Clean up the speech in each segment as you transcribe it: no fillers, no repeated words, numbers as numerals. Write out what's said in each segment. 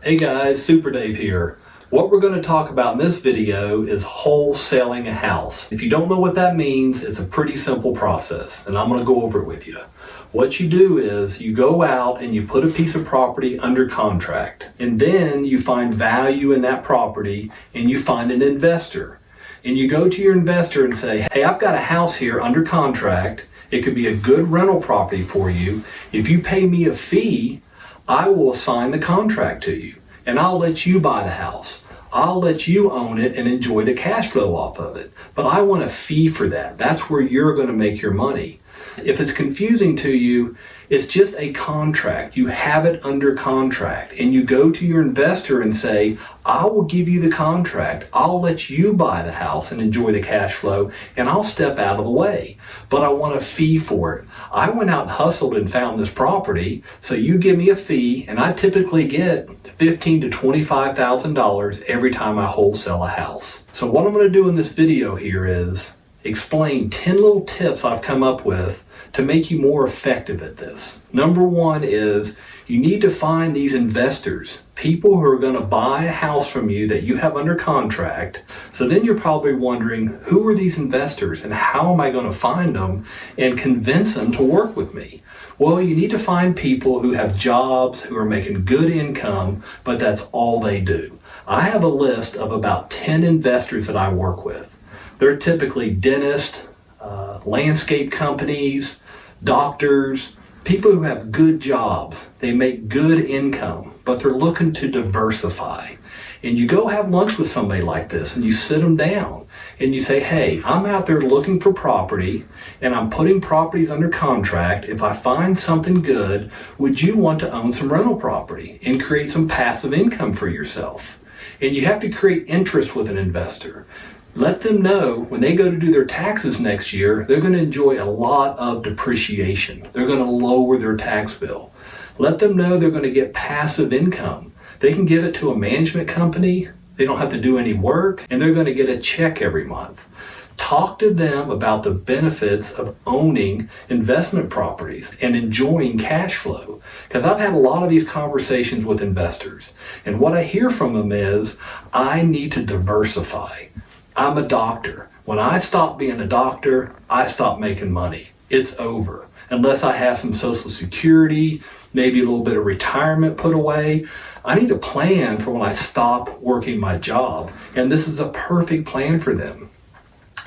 Hey guys, Super Dave here. What we're going to talk about in this video is wholesaling a house. If you don't know what that means, it's a pretty simple process, and I'm going to go over it with you. What you do is you go out and you put a piece of property under contract, and then you find value in that property and you find an investor. And you go to your investor and say, hey, I've got a house here under contract. It could be a good rental property for you. If you pay me a fee, I will assign the contract to you and I'll let you buy the house. I'll let you own it and enjoy the cash flow off of it. But I want a fee for that. That's where you're going to make your money. If it's confusing to you, it's just a contract. You have it under contract and you go to your investor and say, I will give you the contract. I'll let you buy the house and enjoy the cash flow and I'll step out of the way. But I want a fee for it. I went out and hustled and found this property, so you give me a fee and I typically get $15,000 to $25,000 every time I wholesale a house. So what I'm going to do in this video here is explain 10 little tips I've come up with to make you more effective at this. Number one is you need to find these investors, people who are going to buy a house from you that you have under contract. So then you're probably wondering, who are these investors and how am I going to find them and convince them to work with me? Well, you need to find people who have jobs, who are making good income, but that's all they do. I have a list of about 10 investors that I work with. They're typically dentists, landscape companies, doctors, people who have good jobs. They make good income, but they're looking to diversify. And you go have lunch with somebody like this and you sit them down and you say, hey, I'm out there looking for property and I'm putting properties under contract. If I find something good, would you want to own some rental property and create some passive income for yourself? And you have to create interest with an investor. Let them know when they go to do their taxes next year, they're going to enjoy a lot of depreciation. They're going to lower their tax bill. Let them know they're going to get passive income. They can give it to a management company. They don't have to do any work, and they're going to get a check every month. Talk to them about the benefits of owning investment properties and enjoying cash flow. Because I've had a lot of these conversations with investors, and what I hear from them is, I need to diversify. I'm a doctor. When I stop being a doctor, I stop making money. It's over. Unless I have some Social Security, maybe a little bit of retirement put away, I need a plan for when I stop working my job. And this is a perfect plan for them.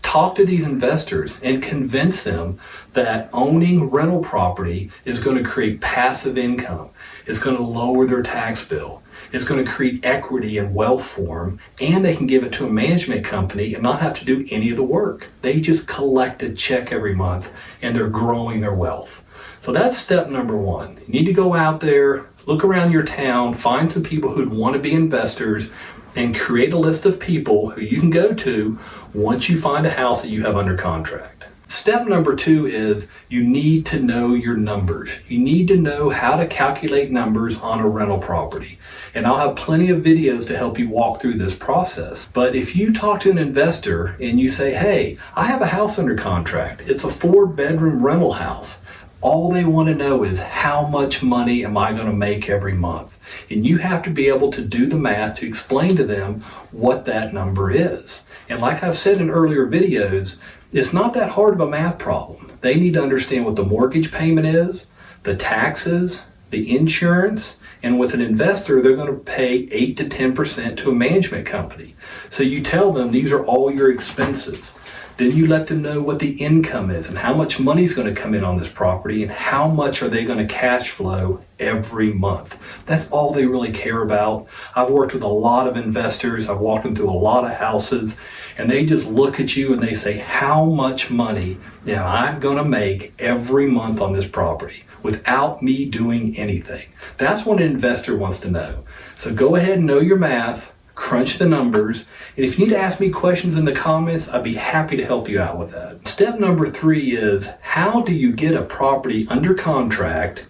Talk to these investors and convince them that owning rental property is going to create passive income. It's going to lower their tax bill. It's going to create equity and wealth for them, and they can give it to a management company and not have to do any of the work. They just collect a check every month and they're growing their wealth. So that's step number one. You need to go out there, look around your town, find some people who'd want to be investors, and create a list of people who you can go to once you find a house that you have under contract. Step number two is you need to know your numbers. You need to know how to calculate numbers on a rental property. And I'll have plenty of videos to help you walk through this process. But if you talk to an investor and you say, hey, I have a house under contract. It's a 4-bedroom rental house. All they want to know is how much money am I going to make every month? And you have to be able to do the math to explain to them what that number is. And like I've said in earlier videos, it's not that hard of a math problem. They need to understand what the mortgage payment is, the taxes, the insurance, and with an investor, they're going to pay 8 to 10% to a management company. So you tell them these are all your expenses. Then you let them know what the income is and how much money is going to come in on this property and how much are they going to cash flow every month. That's all they really care about. I've worked with a lot of investors. I've walked them through a lot of houses, and they just look at you and they say, how much money am I going to make every month on this property without me doing anything? That's what an investor wants to know. So go ahead and know your math. Crunch the numbers, and if you need to ask me questions in the comments, I'd be happy to help you out with that. Step number 3 is, how do you get a property under contract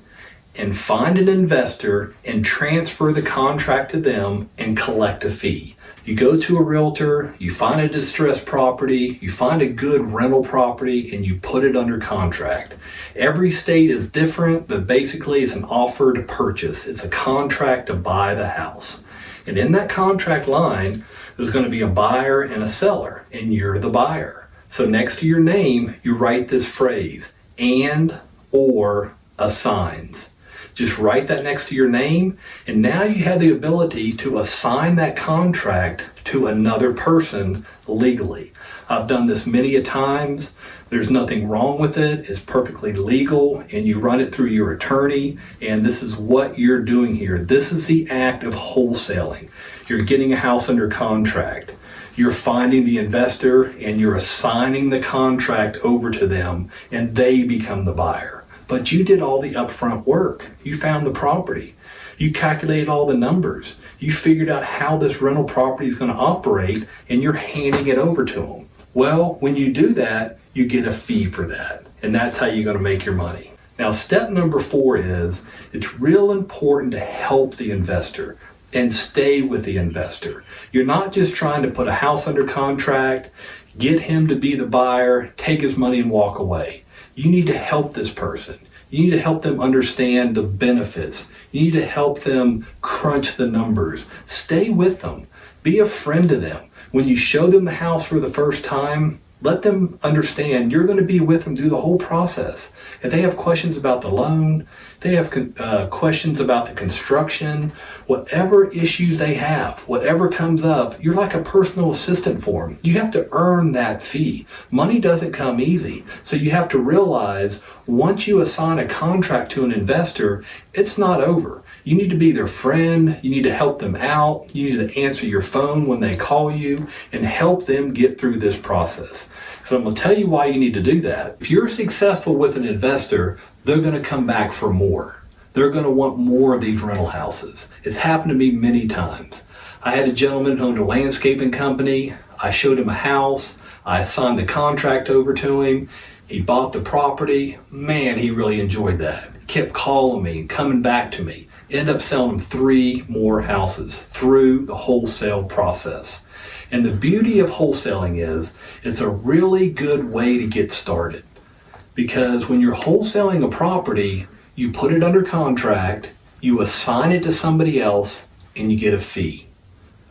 and find an investor and transfer the contract to them and collect a fee? You go to a realtor, you find a distressed property, you find a good rental property, and you put it under contract. Every state is different, but basically it's an offer to purchase. It's a contract to buy the house. And in that contract line, there's going to be a buyer and a seller, and you're the buyer. So next to your name, you write this phrase, and or assigns. Just write that next to your name, and now you have the ability to assign that contract to another person legally. I've done this many a times. There's nothing wrong with it. It's perfectly legal, and you run it through your attorney, and this is what you're doing here. This is the act of wholesaling. You're getting a house under contract. You're finding the investor, and you're assigning the contract over to them, and they become the buyer. But you did all the upfront work. You found the property. You calculated all the numbers. You figured out how this rental property is going to operate, and you're handing it over to them. Well, when you do that, you get a fee for that, and that's how you're going to make your money. Now, step number 4 is it's real important to help the investor and stay with the investor. You're not just trying to put a house under contract, get him to be the buyer, take his money and walk away. You need to help this person. You need to help them understand the benefits. You need to help them crunch the numbers. Stay with them. Be a friend to them. When you show them the house for the first time, let them understand you're going to be with them through the whole process. If they have questions about the loan, they have questions about the construction, whatever issues they have, whatever comes up, you're like a personal assistant for them. You have to earn that fee. Money doesn't come easy. So you have to realize once you assign a contract to an investor, it's not over. You need to be their friend. You need to help them out. You need to answer your phone when they call you and help them get through this process. So I'm going to tell you why you need to do that. If you're successful with an investor, they're going to come back for more. They're going to want more of these rental houses. It's happened to me many times. I had a gentleman who owned a landscaping company. I showed him a house. I signed the contract over to him. He bought the property. Man, he really enjoyed that. Kept calling me and coming back to me. Ended up selling him 3 more houses through the wholesale process. And the beauty of wholesaling is it's a really good way to get started. Because when you're wholesaling a property, you put it under contract, you assign it to somebody else, and you get a fee.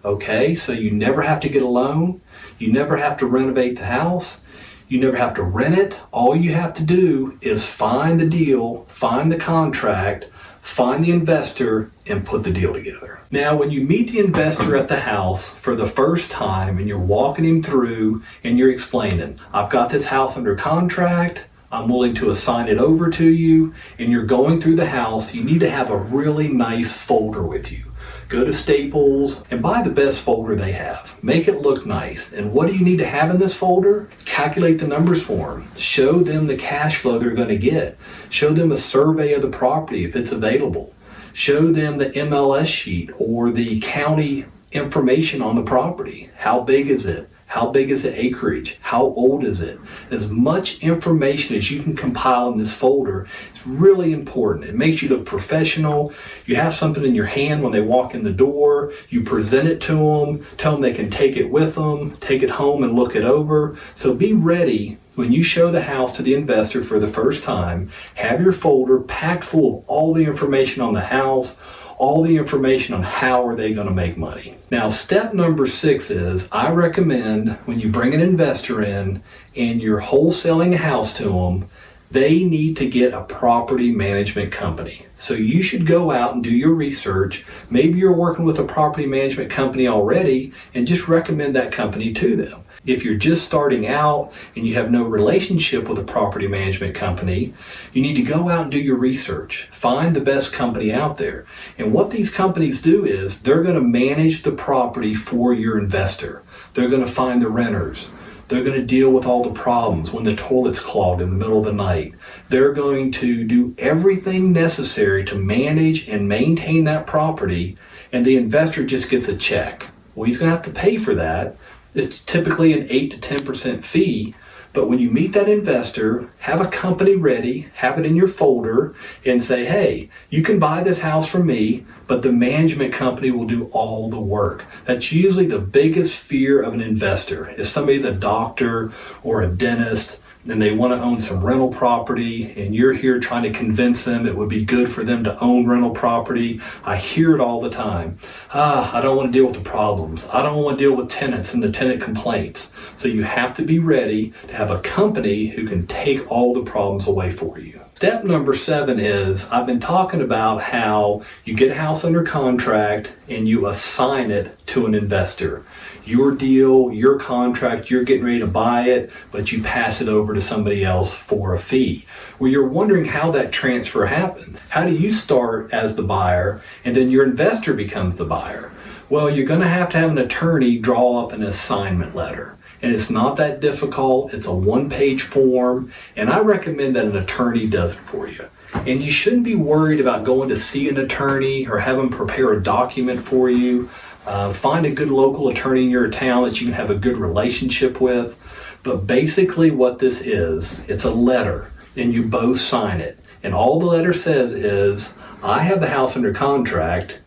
Okay, so you never have to get a loan. You never have to renovate the house. You never have to rent it. All you have to do is find the deal, find the contract, find the investor, and put the deal together. Now, when you meet the investor at the house for the first time and you're walking him through and you're explaining, I've got this house under contract, I'm willing to assign it over to you, and you're going through the house, you need to have a really nice folder with you. Go to Staples and buy the best folder they have. Make it look nice. And what do you need to have in this folder? Calculate the numbers for them. Show them the cash flow they're going to get. Show them a survey of the property if it's available. Show them the MLS sheet or the county information on the property. How big is it? How big is the acreage? How old is it? As much information as you can compile in this folder, it's really important. It makes you look professional. You have something in your hand when they walk in the door. You present it to them, tell them they can take it with them, take it home and look it over. So be ready when you show the house to the investor for the first time. Have your folder packed full of all the information on the house, all the information on how are they going to make money. Now, step number 6 is I recommend when you bring an investor in and you're wholesaling a house to them, they need to get a property management company. So you should go out and do your research. Maybe you're working with a property management company already and just recommend that company to them. If you're just starting out and you have no relationship with a property management company, you need to go out and do your research. Find the best company out there. And what these companies do is they're going to manage the property for your investor. They're going to find the renters. They're going to deal with all the problems when the toilet's clogged in the middle of the night. They're going to do everything necessary to manage and maintain that property, and the investor just gets a check. Well, he's going to have to pay for that. It's typically an 8 to 10% fee, But when you meet that investor, have a company ready, have it in your folder, and say, hey, you can buy this house from me, but the management company will do all the work. That's usually the biggest fear of an investor. If somebody's a doctor or a dentist and they want to own some rental property and you're here trying to convince them it would be good for them to own rental property, I hear it all the time. I don't want to deal with the problems. I don't want to deal with tenants and the tenant complaints. So you have to be ready to have a company who can take all the problems away for you. Step number 7 is, I've been talking about how you get a house under contract and you assign it to an investor. Your deal, your contract, you're getting ready to buy it, but you pass it over to somebody else for a fee. Well, you're wondering how that transfer happens. How do you start as the buyer and then your investor becomes the buyer? Well, you're going to have an attorney draw up an assignment letter. And it's not that difficult. It's a 1-page form, and I recommend that an attorney does it for you. And you shouldn't be worried about going to see an attorney or have them prepare a document for you. Find a good local attorney in your town that you can have a good relationship with. But basically what this is, it's a letter, and you both sign it. And all the letter says is, I have the house under contract.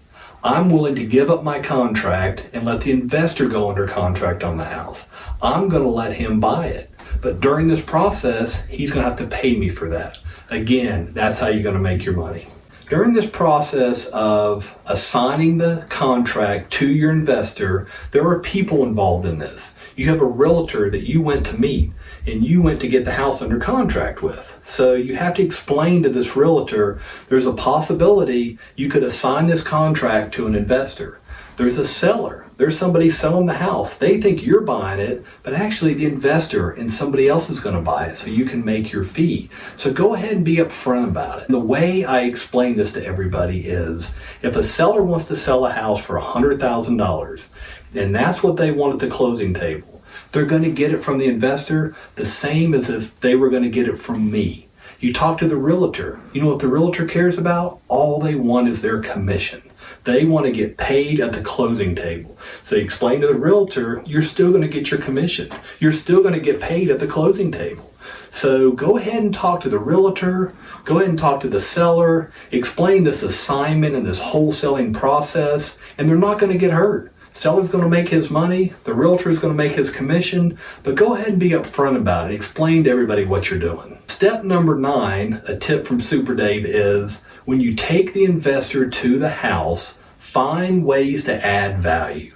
I'm willing to give up my contract and let the investor go under contract on the house. I'm going to let him buy it. But during this process, he's going to have to pay me for that. Again, that's how you're going to make your money. During this process of assigning the contract to your investor, there are people involved in this. You have a realtor that you went to meet and you went to get the house under contract with. So you have to explain to this realtor, there's a possibility you could assign this contract to an investor. There's a seller. There's somebody selling the house. They think you're buying it, but actually the investor and somebody else is going to buy it so you can make your fee. So go ahead and be upfront about it. And the way I explain this to everybody is, if a seller wants to sell a house for $100,000, and that's what they want at the closing table, they're going to get it from the investor the same as if they were going to get it from me. You talk to the realtor. You know what the realtor cares about? All they want is their commission. They want to get paid at the closing table. So you explain to the realtor, you're still going to get your commission. You're still going to get paid at the closing table. So go ahead and talk to the realtor, go ahead and talk to the seller, explain this assignment and this wholesaling process, and they're not going to get hurt. Seller's going to make his money, the realtor is going to make his commission, but go ahead and be upfront about it. Explain to everybody what you're doing. Step number 9, a tip from Super Dave, is when you take the investor to the house, find ways to add value.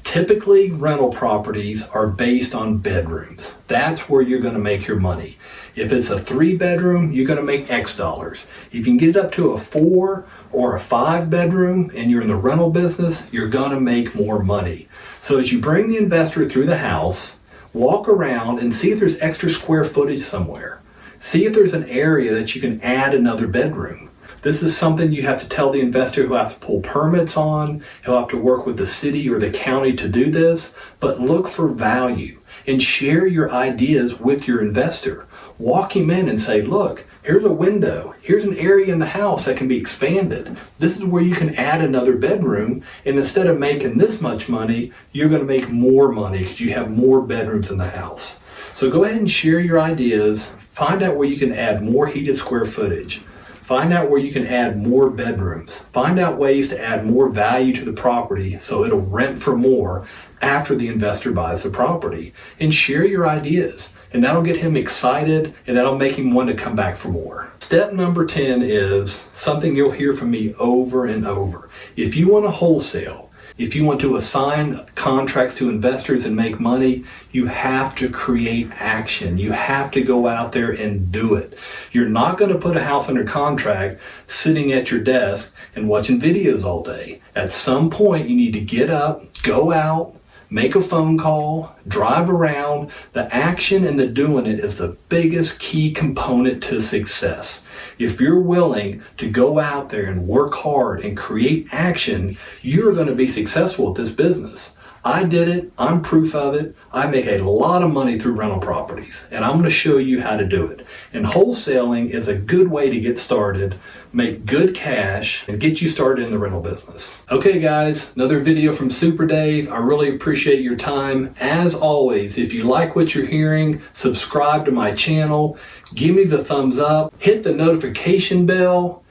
Typically, rental properties are based on bedrooms. That's where you're going to make your money. If it's a 3-bedroom, you're going to make X dollars. If you can get it up to a 4 or a 5-bedroom and you're in the rental business, you're going to make more money. So as you bring the investor through the house, walk around and see if there's extra square footage somewhere. See if there's an area that you can add another bedroom. This is something you have to tell the investor who has to pull permits on. He'll have to work with the city or the county to do this, but look for value and share your ideas with your investor. Walk him in and say, look, here's a window. Here's an area in the house that can be expanded. This is where you can add another bedroom. And instead of making this much money, you're going to make more money because you have more bedrooms in the house. So go ahead and share your ideas. Find out where you can add more heated square footage. Find out where you can add more bedrooms. Find out ways to add more value to the property so it'll rent for more after the investor buys the property. And share your ideas. And that'll get him excited and that'll make him want to come back for more. Step number 10 is something you'll hear from me over and over. If you want to wholesale, if you want to assign contracts to investors and make money, you have to create action. You have to go out there and do it. You're not going to put a house under contract sitting at your desk and watching videos all day. At some point, you need to get up, go out, make a phone call, drive around. The action and the doing it is the biggest key component to success. If you're willing to go out there and work hard and create action, you're going to be successful at this business. I did it. I'm proof of it. I make a lot of money through rental properties, and I'm going to show you how to do it. And wholesaling is a good way to get started, make good cash, and get you started in the rental business. Okay guys, another video from Super Dave. I really appreciate your time. As always, if you like what you're hearing, subscribe to my channel, give me the thumbs up, hit the notification bell.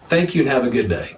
Thank you and have a good day.